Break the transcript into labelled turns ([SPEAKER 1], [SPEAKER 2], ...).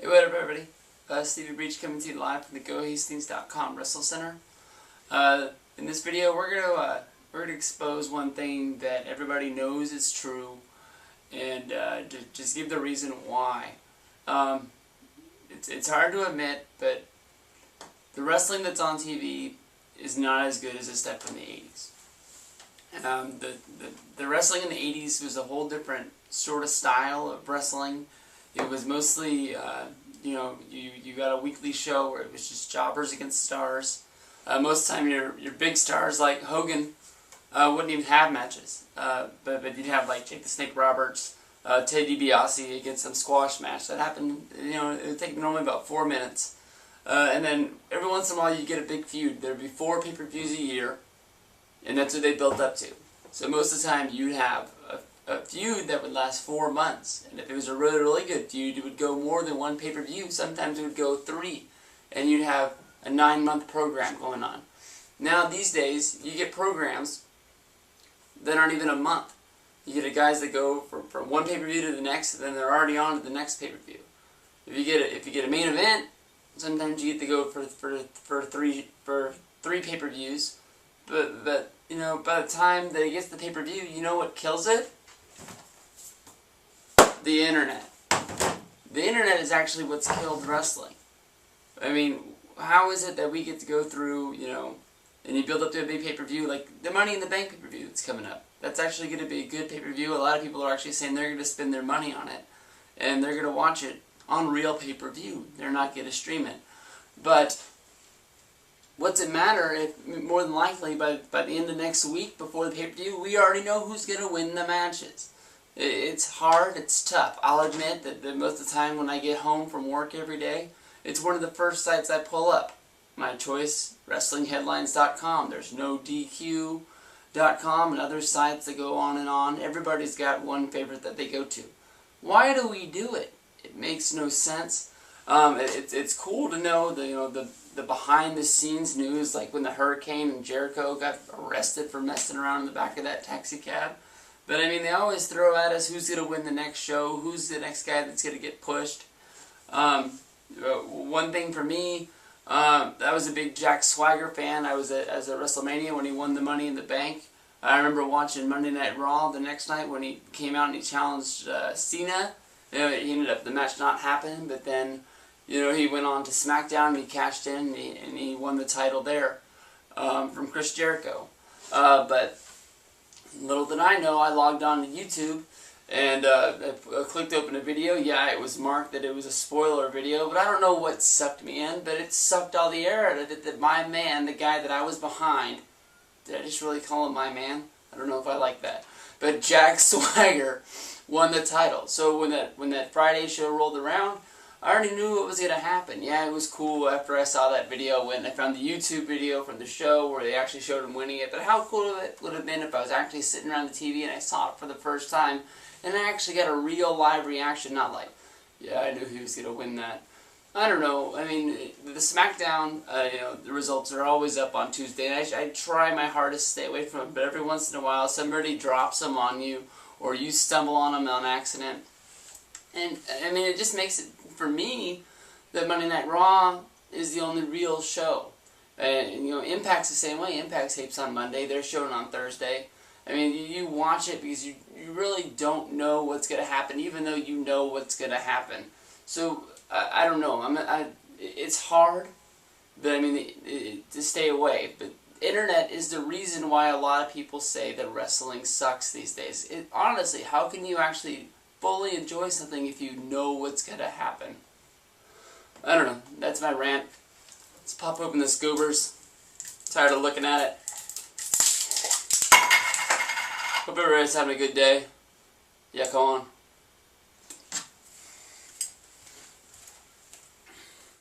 [SPEAKER 1] Hey, what up, everybody? Stevie Breach coming to you live from the GoHastings.com Wrestle Center. In this video, we're gonna expose one thing that everybody knows is true, and just give the reason why. It's hard to admit, but the wrestling that's on TV is not as good as the stuff from the 80s. The wrestling in the 80s was a whole different sort of style of wrestling. It was mostly, you got a weekly show where it was just jobbers against stars. Most of the time, your big stars like Hogan wouldn't even have matches, but you'd have like Jake the Snake Roberts, Ted DiBiase against some squash match. That happened. It would take normally about 4 minutes, and then every once in a while you get a big feud. There'd be 4 pay-per-views a year, and that's what they built up to. So most of the time you'd have a feud that would last 4 months, and if it was a really, really good feud, it would go more than 1 pay-per-view. Sometimes it would go 3, and you'd have a 9-month program going on. Now these days, you get programs that aren't even a month. You get guys that go from 1 pay-per-view to the next, and then they're already on to the next pay-per-view. If you get a main event, sometimes you get to go for three pay-per-views, but by the time that it gets to the pay-per-view, you know what kills it? The internet. The internet is actually what's killed wrestling. I mean, how is it that we get to go through, and you build up to a big pay-per-view, like the Money in the Bank pay-per-view that's coming up. That's actually going to be a good pay-per-view. A lot of people are actually saying they're going to spend their money on it, and they're going to watch it on real pay-per-view. They're not going to stream it. But what's it matter if, more than likely, by the end of next week, before the pay-per-view, we already know who's going to win the matches. It's hard, it's tough. I'll admit that most of the time when I get home from work every day, it's one of the first sites I pull up. My choice, WrestlingHeadlines.com. There's NoDQ.com and other sites that go on and on. Everybody's got one favorite that they go to. Why do we do it? It makes no sense. It's cool to know the behind-the-scenes news, like when the Hurricane and Jericho got arrested for messing around in the back of that taxi cab. But I mean, they always throw at us who's going to win the next show, who's the next guy that's going to get pushed. One thing for me, I was a big Jack Swagger fan. I was at WrestleMania when he won the Money in the Bank. I remember watching Monday Night Raw the next night when he came out and he challenged Cena. He ended up the match not happening, but then he went on to SmackDown and he cashed in and he won the title there from Chris Jericho. But little did I know, I logged on to YouTube and I clicked open a video. Yeah, it was marked that it was a spoiler video, but I don't know what sucked me in, but it sucked all the air out of it that my man, the guy that I was behind, did I just really call him my man? I don't know if I like that. But Jack Swagger won the title. So when that Friday show rolled around, I already knew what was going to happen. Yeah, it was cool after I saw that video. When I found the YouTube video from the show where they actually showed him winning it. But how cool it would have been if I was actually sitting around the TV and I saw it for the first time and I actually got a real live reaction, not like, yeah, I knew he was going to win that. I don't know. I mean, the SmackDown, the results are always up on Tuesday. And I try my hardest to stay away from it, but every once in a while somebody drops them on you or you stumble on them on accident. And, I mean, it just makes it, for me, that Monday Night Raw is the only real show. And, Impact's the same way. Impact tapes on Monday. They're showing on Thursday. I mean, you watch it because you really don't know what's going to happen, even though you know what's going to happen. So, I don't know. It's hard, but I mean, to stay away. But internet is the reason why a lot of people say that wrestling sucks these days. Honestly, how can you actually fully enjoy something if you know what's going to happen? I don't know. That's my rant. Let's pop open the Scoobers. Tired of looking at it. Hope everybody's having a good day. Yeah, come on.